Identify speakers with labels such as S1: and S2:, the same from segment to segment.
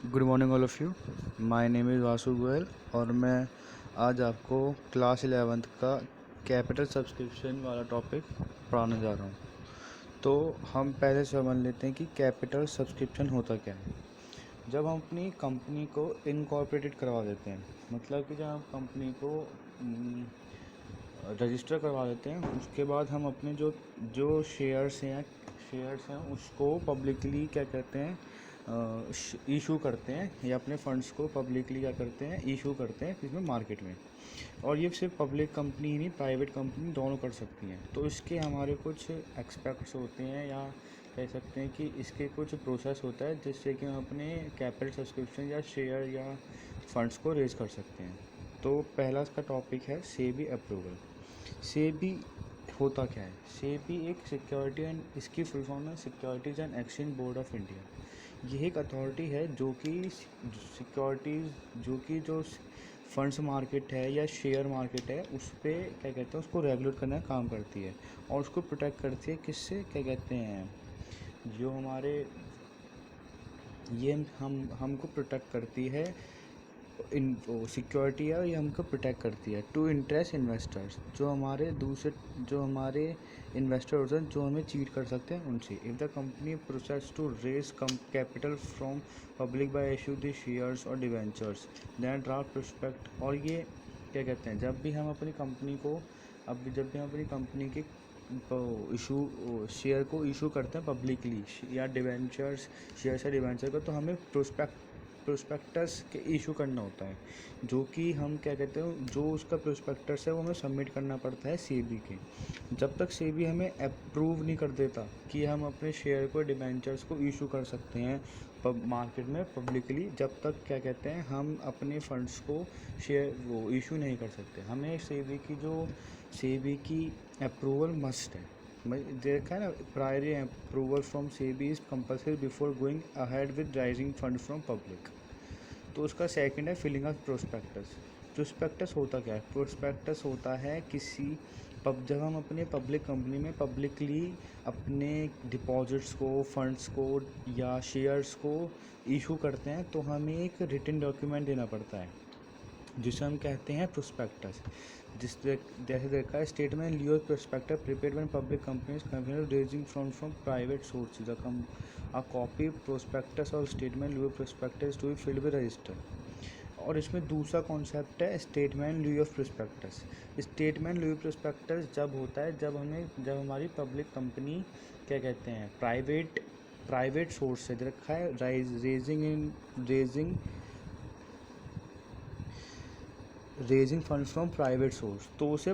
S1: Good morning all of you. My name is Vasu Goyal और मैं आज आपको क्लास 11th का कैपिटल सब्सक्रिप्शन वाला टॉपिक पढ़ाने जा रहा हूँ। तो हम पहले समझ लेते हैं कि कैपिटल सब्सक्रिप्शन होता क्या है। जब हम अपनी कंपनी को इनकॉर्पोरेटेड करवा देते हैं, मतलब कि जब हम कंपनी को रजिस्टर करवा देते हैं, उसके बाद हम अपने जो जो शेयर्स हैं उसको पब्लिकली क्या कहते हैं, इशू करते हैं, या अपने फंड्स को पब्लिकली क्या करते हैं, इशू करते हैं इसमें मार्केट में। और ये सिर्फ पब्लिक कंपनी ही नहीं, प्राइवेट कंपनी दोनों कर सकती हैं। तो इसके हमारे कुछ एक्सपेक्ट्स होते हैं, या कह सकते हैं कि इसके कुछ प्रोसेस होता है जिससे कि हम अपने कैपिटल सब्सक्रिप्शन या शेयर या फंड्स को रेज कर सकते हैं। तो पहला इसका टॉपिक है सेबी अप्रूवल। सेबी होता क्या है? सेबी एक सिक्योरिटी एंड इसकी फुल फॉर्म है securities and exchange board of India. यह एक अथॉरिटी है जो कि सिक्योरिटीज़ जो फंड्स मार्केट है या शेयर मार्केट है उस पर क्या कहते हैं, उसको रेगुलेट करने का काम करती है और उसको प्रोटेक्ट करती है। किससे? क्या कहते हैं, जो हमारे ये हमको प्रोटेक्ट करती है, इन सिक्योरिटी है, ये हमको प्रोटेक्ट करती है टू इंटरेस्ट इन्वेस्टर्स, जो हमारे इन्वेस्टर होते हैं जो हमें चीट कर सकते हैं उनसे। If the company process to raise capital from public by issue the shares और डिवेंचर्स देन ड्राफ्ट प्रोस्पेक्ट। और ये क्या कहते हैं, जब भी हम अपनी कंपनी के शेयर को इशू करते हैं पब्लिकली, या डिवेंचर्स, शेयर या डिवेंचर को, तो हमें प्रोस्पेक्टस के इशू करना होता है, जो कि हम क्या कहते हैं, जो उसका प्रोस्पेक्टस है वो हमें सबमिट करना पड़ता है सेबी के। जब तक सेबी हमें अप्रूव नहीं कर देता कि हम अपने शेयर को, डिबेंचर्स को इशू कर सकते हैं मार्केट में पब्लिकली, जब तक क्या कहते हैं हम अपने फंड्स को शेयर इशू नहीं कर सकते। हमें सेबी की अप्रूवल मस्ट है। देखा है ना, prior approval from SEBI is compulsory before going ahead with rising fund from public. तो उसका सेकंड है फिलिंग ऑफ प्रोस्पेक्टस। प्रोस्पेक्टस होता क्या है? प्रोस्पेक्टस होता है जब हम अपने पब्लिक कंपनी में पब्लिकली अपने डिपॉजिट्स को, फंड्स को या शेयर्स को इशू करते हैं, तो हमें एक रिटन डॉक्यूमेंट देना पड़ता है जिसे हम कहते हैं प्रोस्पेक्टस। जैसे देखा है, statement lieu prospectus prepared when public companies raising fund from private sources. A copy prospectus और statement lieu prospectus to be filed with register. और इसमें दूसरा कॉन्सेप्ट है statement lieu of prospectus. Statement lieu prospectus जब होता है जब हमारी पब्लिक कंपनी क्या कहते हैं, प्राइवेट सोर्स से रखा है, raising fund from private source, तो उसे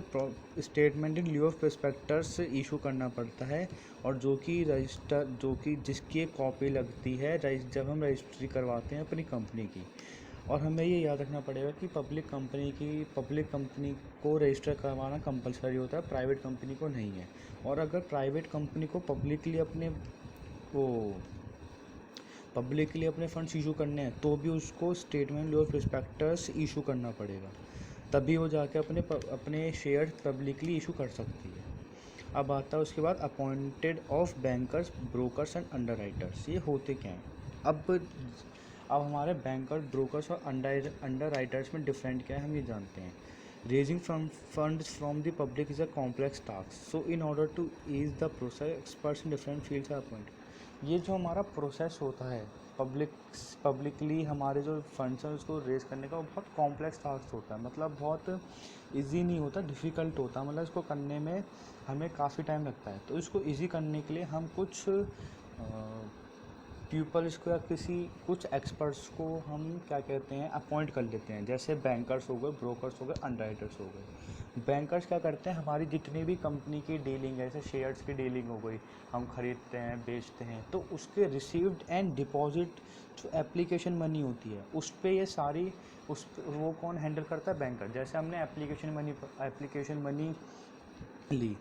S1: statement in ल्यू of prospectus issue करना पड़ता है। और जो कि जिसकी एक कॉपी लगती है जब हम रजिस्ट्री करवाते हैं अपनी कंपनी की। और हमें ये याद रखना पड़ेगा कि पब्लिक कंपनी को रजिस्टर करवाना कंपलसरी होता है, प्राइवेट कंपनी को नहीं है। और अगर प्राइवेट कंपनी को पब्लिकली अपने फंड्स इशू करने हैं, तो भी उसको स्टेटमेंट ऑफ प्रोस्पेक्टस इशू करना पड़ेगा, तभी वो जाके अपने शेयर पब्लिकली इशू कर सकती है। अब आता है उसके बाद appointed of bankers, brokers and underwriters. ये होते क्या हैं? अब हमारे बैंकर, ब्रोकर्स और अंडर राइटर्स में डिफरेंट क्या है, हम ये जानते हैं। Raising funds from the public is a complex task, so in order to ease the process experts in different fields are appointed. ये जो हमारा प्रोसेस होता है पब्लिकली हमारे जो फंड्स हैं उसको रेज करने का, वो बहुत कॉम्प्लेक्स टास्क होता है। मतलब बहुत इजी नहीं होता, डिफ़िकल्ट होता है। मतलब इसको करने में हमें काफ़ी टाइम लगता है। तो इसको इजी करने के लिए हम कुछ पीपल्स को या कुछ एक्सपर्ट्स को हम क्या कहते हैं, अपॉइंट कर लेते हैं। जैसे बैंकर्स हो गए, ब्रोकर्स हो गए, अंडरराइटर्स हो गए। बैंकर्स क्या करते हैं, हमारी जितनी भी कंपनी की डीलिंग है, जैसे शेयर्स की डीलिंग हो गई, हम खरीदते हैं, बेचते हैं, तो उसके रिसीव्ड एंड डिपॉजिट जो एप्लीकेशन मनी होती है उस पर ये सारी वो कौन हैंडल करता है? बैंकर। जैसे हमने एप्लीकेशन मनी ली,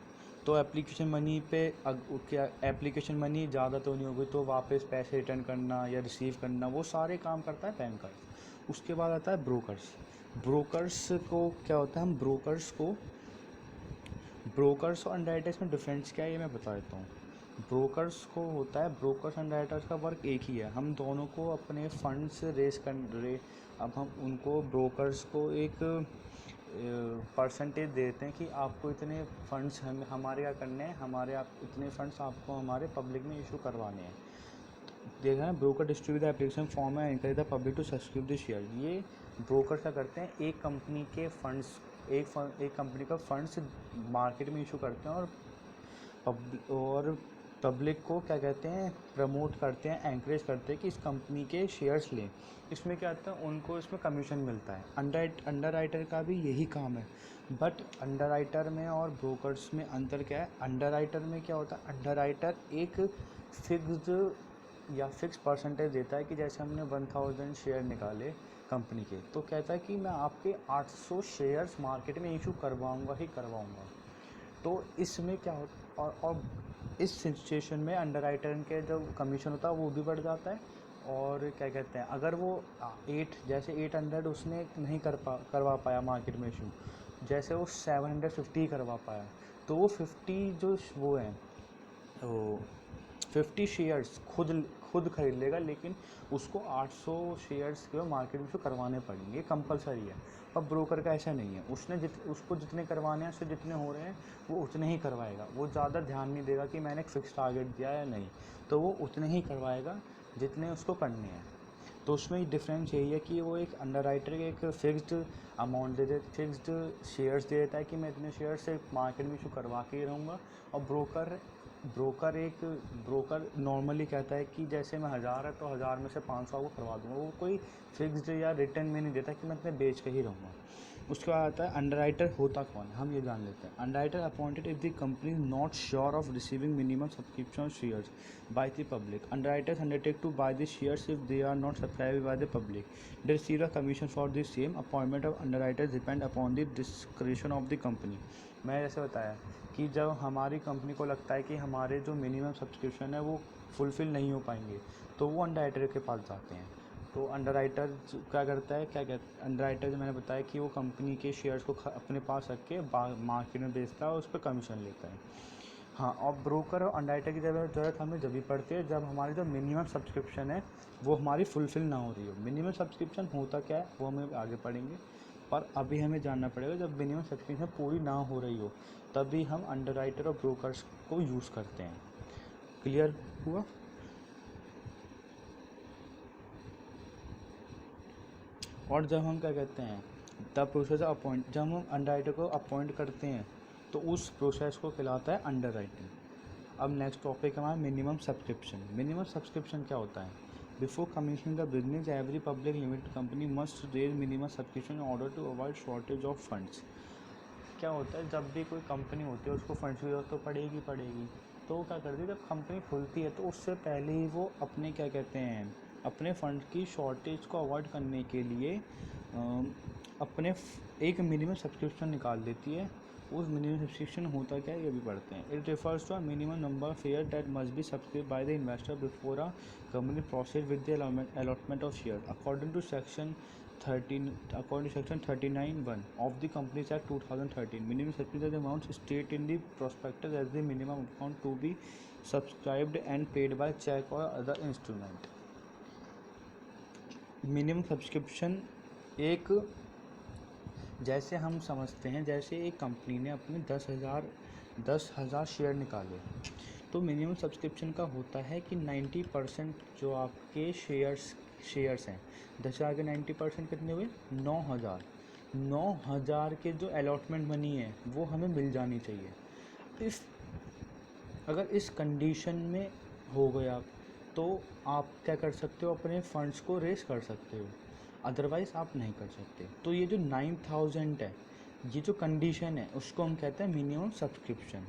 S1: तो एप्लीकेशन मनी पे क्या एप्लीकेशन मनी ज़्यादा तो नहीं होगी, तो वापस पैसे रिटर्न करना या रिसीव करना, वो सारे काम करता है बैंकर। उसके बाद आता है ब्रोकर्स को क्या होता है, हम ब्रोकर्स और अंडरराइटर्स में डिफरेंस क्या है ये मैं बता देता हूँ। ब्रोकर्स को होता है, ब्रोकर्स एंड राइटर्स का वर्क एक ही है, हम दोनों को अपने फंड्स रेस कर रहे। अब हम उनको ब्रोकर्स को एक परसेंटेज देते हैं कि आपको इतने फंड्स हमारे क्या करने हैं, हमारे आप इतने फंड्स आपको हमारे पब्लिक में इशू करवाने हैं। देखा है, broker distribute the application form है, encourage the public to subscribe the share. ये ब्रोकर क्या करते हैं, एक कंपनी के फंड्स, एक कंपनी का फंड्स मार्केट में इशू करते हैं और पब्लिक को क्या कहते हैं, प्रमोट करते हैं, एंकरेज करते हैं कि इस कंपनी के शेयर्स लें। इसमें क्या होता है, उनको इसमें कमीशन मिलता है। अंडर राइटर का भी यही काम है, बट अंडर राइटर में और ब्रोकर्स में अंतर क्या है। अंडर राइटर में क्या होता है, अंडर राइटर एक फिक्स परसेंटेज देता है कि जैसे हमने 1000 शेयर निकाले कंपनी के, तो कहता है कि मैं आपके 800 शेयर्स मार्केट में इशू करवाऊंगा ही करवाऊंगा। तो इसमें क्या होता, और इस सिचुएशन में अंडर राइटर के जो कमीशन होता है वो भी बढ़ जाता है। और क्या कहते हैं, अगर वो 800 उसने नहीं करवा पाया मार्केट में इशू, जैसे वो 750 करवा पाया, तो वो 50 जो वो हैं, वो 50 शेयर्स खुद खरीद लेगा, लेकिन उसको 800 शेयर्स के मार्केट में करवाने पड़ेंगे, कंपलसरी है। अब ब्रोकर का ऐसा नहीं है, उसको जितने करवाने हैं, उससे जितने हो रहे हैं वो उतने ही करवाएगा। वो ज़्यादा ध्यान नहीं देगा कि मैंने एक फ़िक्स टारगेट दिया या नहीं, तो वो उतने ही करवाएगा जितने उसको करने हैं। तो उसमें डिफरेंस यही है कि वो एक अंडर राइटर के एक फिक्स्ड अमाउंट दे देता, फिक्स्ड शेयर्स दे देता है कि मैं इतने शेयर से मार्केट में इशू करवा के ही रहूँगा। और ब्रोकर नॉर्मली कहता है कि जैसे मैं 1000 है तो 1000 में से 500 को करवा दूँगा। वो कोई फिक्स्ड या रिटर्न में नहीं देता कि मैं इतने बेच के ही रहूँगा। उसके बाद आता है अंडर राइटर होता कौन है, हम ये जान लेते हैं। Underwriter appointed if the company not sure of receiving minimum subscription shares by the public. Underwriters undertake to buy the shares if they are not subscribed by the public. They receive a commission for the same. Appointment of underwriters depend upon the description of the company. मैं जैसे बताया कि जब हमारी company को लगता है कि हमारे जो मिनिमम सब्सक्रिप्शन है वो फुलफ़िल नहीं हो पाएंगे, तो वो अंडर राइटर के पास जाते हैं। तो अंडर राइटर क्या करता है, अंडर राइटर जो मैंने बताया कि वो कंपनी के शेयर्स को अपने पास रख के मार्केट में बेचता है और उस पर कमीशन लेता है। हाँ, और ब्रोकर और अंडर राइटर की ज़रूरत हमें जब भी पड़ती है जब हमारी जो मिनिमम सब्सक्रिप्शन है वो हमारी फुलफ़िल ना हो रही हो। मिनिमम सब्सक्रिप्शन होता क्या है वो हमें आगे पढ़ेंगे, पर अभी हमें जानना पड़ेगा जब मिनिमम सब्सक्रिप्शन पूरी ना हो रही हो तभी हम अंडर राइटर और ब्रोकर्स को यूज़ करते हैं। क्लियर हुआ? और जब हम क्या कहते हैं, द प्रोसेस अपॉइंट, जब हम अंडर राइटर को अपॉइंट करते हैं तो उस प्रोसेस को कहलाता है अंडर राइटिंग। अब नेक्स्ट टॉपिक है हमारा मिनिमम सब्सक्रिप्शन। मिनिमम सब्सक्रिप्शन क्या होता है? Before commissioning the business every public limited company must raise minimum subscription in order to avoid shortage of funds. क्या होता है, जब भी कोई कंपनी होती है उसको फंड्स की जरूरत तो पड़ेगी। तो वो क्या करती है, जब कंपनी खुलती है तो उससे पहले ही वो अपने क्या कहते हैं, अपने फंड की शॉर्टेज को अवॉइड करने के लिए अपने एक मिनिमम सब्सक्रिप्शन निकाल देती है। उस मिनिमम सब्सक्रिप्शन होता क्या है ये भी पढ़ते हैं। It refers to a minimum number of share that must be subscribe by the investor before a company proceed with the allotment of share according to section 39(1) of the Companies Act 2013. Minimum subscription amounts state in the prospectus as the minimum amount to be subscribed and paid by check or other instrument. Minimum subscription एक, जैसे हम समझते हैं, जैसे एक company ने अपने 10,000 share निकाले, तो मिनिमम सब्सक्रिप्शन का होता है कि 90% जो आपके शेयर्स हैं, 10,000 के 90% कितने हुए? 9,000 के जो अलॉटमेंट मनी है वो हमें मिल जानी चाहिए। अगर इस कंडीशन में हो गया तो आप क्या कर सकते हो, अपने फंड्स को रेस कर सकते हो, अदरवाइज़ आप नहीं कर सकते। तो ये जो 9,000 है, ये जो कंडीशन है उसको हम कहते हैं मिनिमम सब्सक्रिप्शन।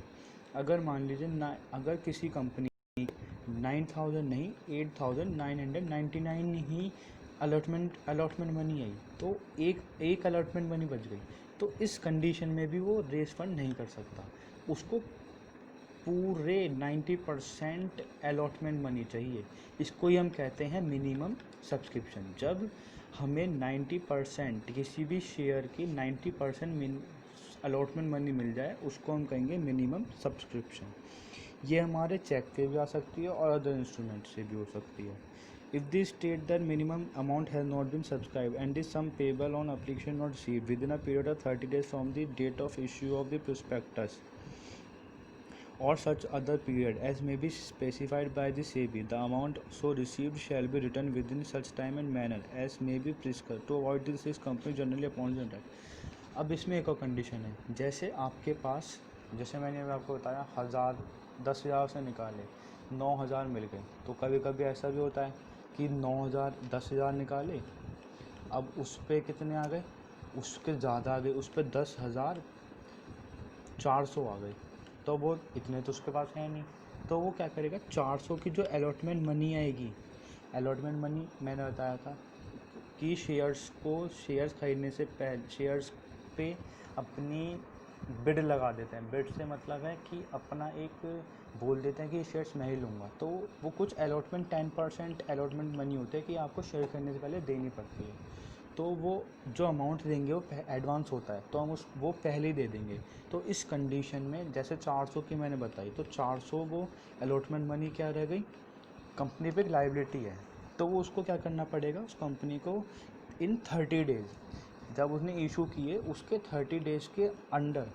S1: अगर मान लीजिए अगर किसी कंपनी 9,000 नहीं 8,999 ही अलॉटमेंट मनी आई, तो एक अलॉटमेंट मनी बच गई, तो इस कंडीशन में भी वो रेस फंड नहीं कर सकता। उसको पूरे 90% अलॉटमेंट मनी चाहिए। इसको ही हम कहते हैं मिनिमम सब्सक्रिप्शन। जब हमें 90% किसी भी शेयर की 90% अलॉटमेंट मनी मिल जाए उसको हम कहेंगे मिनिमम सब्सक्रिप्शन। ये हमारे चेक पे भी आ सकती है और अदर इंस्ट्रूमेंट से भी हो सकती है। If the state that minimum amount has not been subscribe and is sum payable on application not received within a period of 30 days from the date of issue of the prospectus or such other period as may be specified by the SEBI, the amount so received shall be returned within such time and manner as may be prescribed. To avoid this risk, company generally upon general. अब इसमें एक और condition है, जैसे आपके पास, जैसे मैंने आपको बताया 1000 10,000 से निकाले 9,000 मिल गए, तो कभी कभी ऐसा भी होता है कि 9,000 10,000 निकाले, अब उस पर कितने आ गए, उसके ज़्यादा आ गए, उस पर 10,400 आ गए, तो वो इतने तो उसके पास है नहीं, तो वो क्या करेगा, 400 की जो अलॉटमेंट मनी आएगी, अलॉटमेंट मनी मैंने बताया था कि शेयर्स खरीदने से पहले शेयर्स पे अपनी बिड लगा देते हैं। बिड से मतलब है कि अपना एक बोल देते हैं कि शेयर्स मैं ही लूँगा, तो वो कुछ अलॉटमेंट 10% अलॉटमेंट मनी होते हैं कि आपको शेयर खरीदने से पहले देनी पड़ती है, तो वो जो अमाउंट देंगे वो एडवांस होता है, तो हम वो पहले ही दे देंगे। तो इस कंडीशन में जैसे 400 की मैंने बताई, तो 400 वो अलॉटमेंट मनी क्या रह गई, कंपनी पे लाइबिलिटी है, तो वो उसको क्या करना पड़ेगा, उस कंपनी को इन 30 डेज़, जब उसने इशू किए उसके 30 डेज़ के अंडर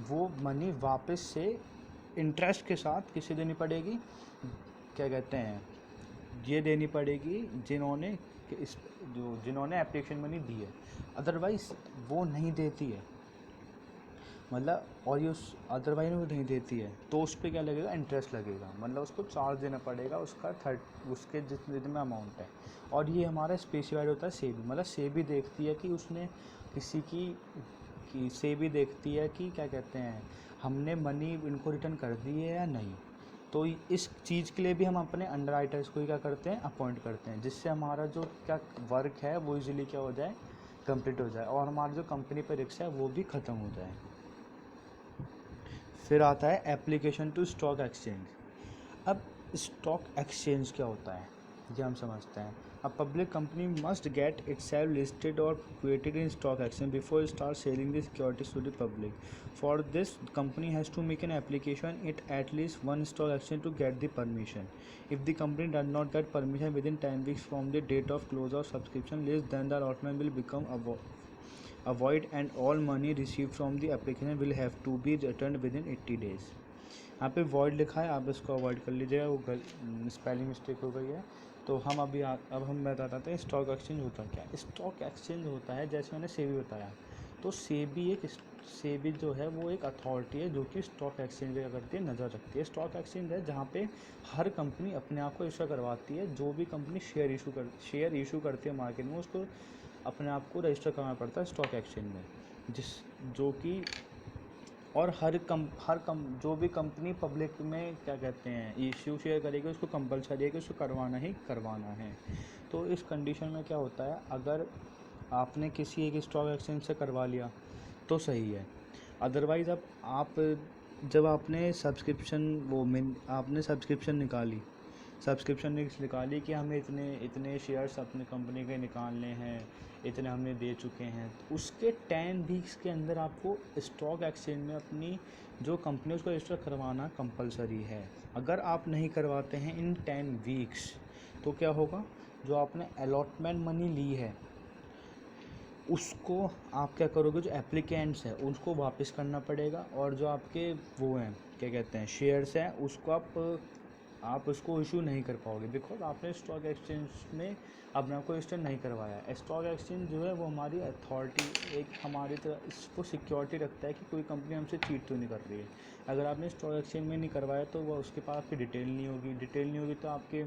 S1: वो मनी वापस से इंटरेस्ट के साथ किसे देनी पड़ेगी, क्या कहते हैं, ये देनी पड़ेगी जिन्होंने जिन्होंने एप्लीकेशन मनी दी है, अदरवाइज़ वो नहीं देती है, मतलब और ये उस अदरवाइज वो नहीं देती है तो उस पर क्या लगेगा, इंटरेस्ट लगेगा, मतलब उसको चार्ज देना पड़ेगा उसका उसके जितने अमाउंट है। और ये हमारा स्पेसिफाइड होता है सेबी, मतलब सेबी देखती है कि उसने किसी की सेबी देखती है कि क्या कहते हैं, हमने मनी इनको रिटर्न कर दी है या नहीं। तो इस चीज़ के लिए भी हम अपने अंडर राइटर्स को ही क्या करते हैं, अपॉइंट करते हैं, जिससे हमारा जो क्या वर्क है वो इजीली क्या हो जाए, कंप्लीट हो जाए, और हमारा जो कंपनी पर रिस्क है वो भी ख़त्म हो जाए। फिर आता है एप्लीकेशन टू स्टॉक एक्सचेंज। अब स्टॉक एक्सचेंज क्या होता है ये हम समझते हैं। A public company must get itself listed or quoted in stock exchange before it starts selling the securities to the public. For this, company has to make an application at least one stock exchange to get the permission. If the company does not get permission within 10 weeks from the date of close of subscription list, then the allotment will become void and all money received from the application will have to be returned within 80 days. यहाँ पे void लिखा है, आप इसको avoid कर लीजिएगा, वो spelling mistake हो गई है। तो हम अब हम बताते हैं स्टॉक एक्सचेंज होता क्या है। स्टॉक एक्सचेंज होता है, जैसे मैंने सेबी बताया, तो सेबी जो है वो एक अथॉरिटी है जो कि स्टॉक एक्सचेंज पे करती है, नज़र रखती है। स्टॉक एक्सचेंज है जहाँ पे हर कंपनी अपने आप को इशू करवाती है, जो भी कंपनी शेयर इशू करती है मार्केट में, उसको अपने आप को रजिस्टर करना पड़ता है स्टॉक एक्सचेंज में, जो कि और हर जो भी कंपनी पब्लिक में क्या कहते हैं इश्यू शेयर करेगी उसको कंपलसरी है कि उसको करवाना ही करवाना है। तो इस कंडीशन में क्या होता है, अगर आपने किसी एक स्टॉक एक्सचेंज से करवा लिया तो सही है, अदरवाइज़ अब आप जब आपने सब्सक्रिप्शन निकाली कि हमें इतने शेयर्स अपने कंपनी के निकालने हैं, इतने हमने दे चुके हैं, तो उसके 10 वीक्स के अंदर आपको स्टॉक एक्सचेंज में अपनी जो कंपनी उसको रजिस्टर करवाना कंपलसरी है। अगर आप नहीं करवाते हैं इन 10 वीक्स तो क्या होगा, जो आपने अलॉटमेंट मनी ली है उसको आप क्या करोगे, जो एप्लीकेंट्स हैं उनको वापस करना पड़ेगा, और जो आपके वो हैं क्या कहते हैं शेयर्स हैं उसको आप उसको इशू नहीं कर पाओगे, बिकॉज आपने स्टॉक एक्सचेंज में अपने आपको रजिस्टर नहीं करवाया है। स्टॉक एक्सचेंज जो है वो हमारी अथॉरिटी एक हमारी तरह इसको सिक्योरिटी रखता है कि कोई कंपनी हमसे चीट तो नहीं कर रही है। अगर आपने स्टॉक एक्सचेंज में नहीं करवाया तो वो उसके पास आपकी डिटेल नहीं होगी तो आपके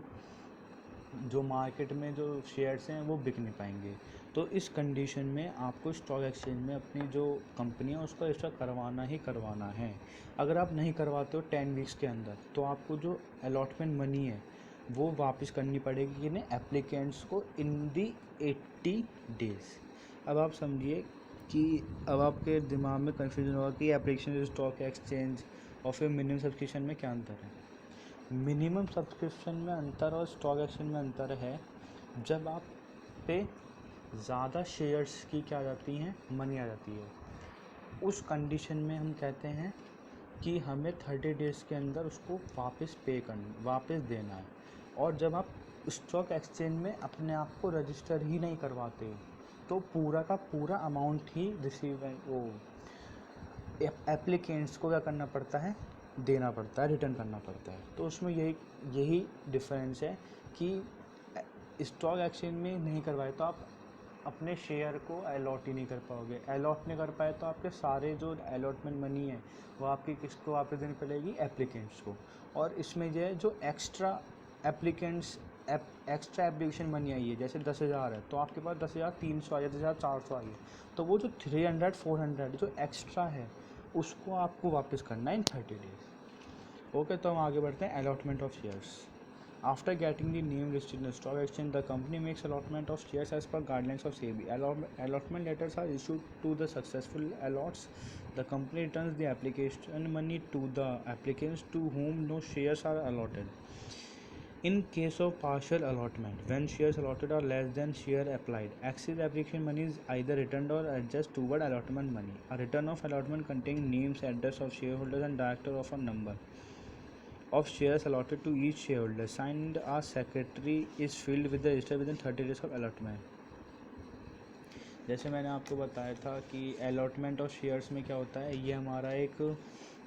S1: जो मार्केट में जो शेयर्स हैं वो बिक नहीं पाएंगे। तो इस कंडीशन में आपको स्टॉक एक्सचेंज में अपनी जो कंपनी है उसको रजिस्टर करवाना ही करवाना है। अगर आप नहीं करवाते हो 10 वीक्स के अंदर तो आपको जो अलॉटमेंट मनी है वो वापस करनी पड़ेगी किन्हें, एप्लीकेंट्स को इन दी 80 डेज़। अब आप समझिए कि अब आपके दिमाग में कन्फ्यूजन होगा कि एप्लीकेशन स्टॉक एक्सचेंज और फिर मिनिमम सब्सक्रिप्शन में क्या अंतर है। मिनिमम सब्सक्रिप्शन में अंतर और स्टॉक एक्सचेंज में अंतर है, जब आप पे ज़्यादा शेयर्स की क्या आ जाती हैं, मनी आ जाती है, उस कंडीशन में हम कहते हैं कि हमें 30 डेज़ के अंदर उसको वापस देना है। और जब आप स्टॉक एक्सचेंज में अपने आप को रजिस्टर ही नहीं करवाते हो तो पूरा का पूरा अमाउंट ही एप्लीकेंट्स को क्या करना पड़ता है, देना पड़ता है, रिटर्न करना पड़ता है। तो उसमें यही डिफरेंस है कि स्टॉक एक्सचेंज में नहीं करवाए तो आप अपने शेयर को अलॉट ही नहीं कर पाओगे। अलॉट नहीं कर पाए तो आपके सारे जो अलॉटमेंट मनी है वो आपकी किसको वापस देनी पड़ेगी, एप्लीकेंट्स को। और इसमें जो है जो एक्स्ट्रा एप्लीकेशन मनी आई है, जैसे 10,000 है तो आपके पास 10,300 आई है, 10,400 आई है, तो वो जो 300 400 जो एक्स्ट्रा है उसको आपको वापस करना है इन 30 डेज। ओके, तो हम आगे बढ़ते हैं allotment of shares. After getting the name listed in the stock exchange, the company makes allotment of shares as per guidelines of SEBI. Allotment letters are issued to the successful allots. The company returns the application money to the applicants to whom no shares are allotted. In case of partial allotment, when shares allotted are less than share applied, excess application money is either returned or adjusted toward allotment money. A return of allotment containing names, address of shareholders and director of a number of shares allotted to each shareholder signed as secretary is filled with the register within 30 days of allotment। जैसे मैंने आपको बताया था कि allotment of shares में क्या होता है, ये हमारा एक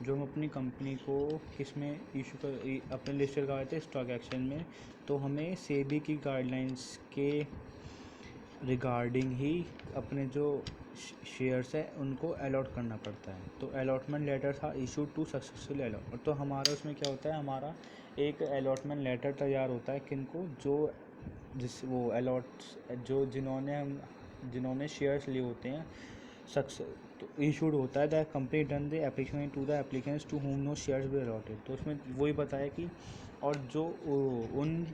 S1: जो हम अपनी कंपनी को किस में इशू कर अपने लिस्टेड करवाए थे स्टॉक एक्सचेंज में, तो हमें सेबी की गाइडलाइंस के रिगार्डिंग ही अपने जो शेयर्स है उनको अलॉट करना पड़ता है। तो अलॉटमेंट लेटर था इशू टू सक्सेसफुल अलॉट। तो हमारा उसमें क्या होता है, हमारा एक अलॉटमेंट लेटर तैयार होता है किनको, वो अलॉट जिन्होंने शेयर्स लिए होते हैं तो इशूड होता है the company done the application to the applicants to whom no shares be allotted. तो उसमें वही बताया कि और जो उन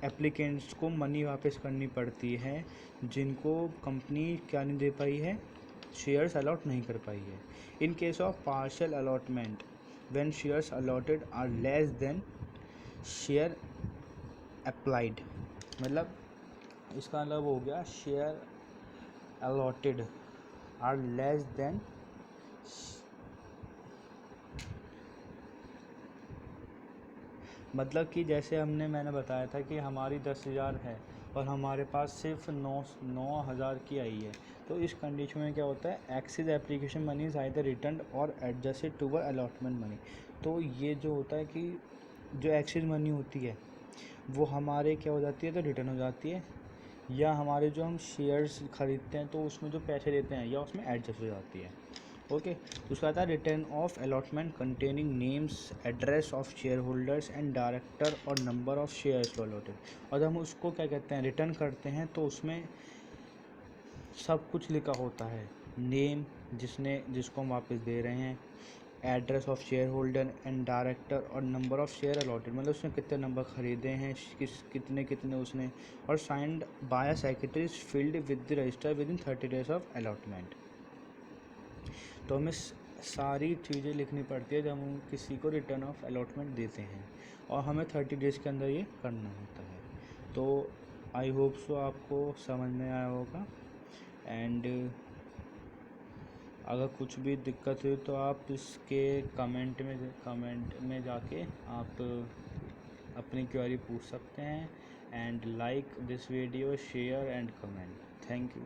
S1: एप्लीकेंट्स को मनी वापस करनी पड़ती है जिनको कंपनी क्या नहीं दे पाई है, शेयर्स अलॉट नहीं कर पाई है। In case of partial allotment when shares allotted are less than share applied, मतलब इसका मतलब हो गया share allotted are less than मतलब कि जैसे मैंने बताया था कि हमारी 10,000 है और हमारे पास सिर्फ 9,000 की आई है, तो इस कंडीशन में क्या होता है, excess application money is either return or adjusted toward allotment money. तो ये जो होता है कि जो एक्सेस मनी होती है वो हमारे क्या हो जाती है, तो रिटर्न हो जाती है, या हमारे जो हम शेयर्स खरीदते हैं तो उसमें जो पैसे देते हैं या उसमें एडजस्ट हो जाती है। ओके, तो उसका आता है return of allotment containing names, address of share holders and director और नंबर ऑफ शेयर्स अलॉटेड। और हम उसको क्या कहते हैं, रिटर्न करते हैं, तो उसमें सब कुछ लिखा होता है, नेम जिसको हम वापस दे रहे हैं, address of share holder and director और नंबर ऑफ शेयर अलॉटेड, मतलब उसने कितने नंबर ख़रीदे हैं, कितने उसने, और signed by a secretary field with the register with in 30 days of allotment. तो हमें सारी चीज़ें लिखनी पड़ती है जब हम किसी को रिटर्न ऑफ अलॉटमेंट देते हैं, और हमें 30 डेज़ के अंदर ये करना होता है। तो आई होप सो आपको समझ में आया होगा। एंड अगर कुछ भी दिक्कत हुई तो आप इसके कमेंट में जाके आप अपनी क्वेरी पूछ सकते हैं। And like this video, share and comment. Thank you.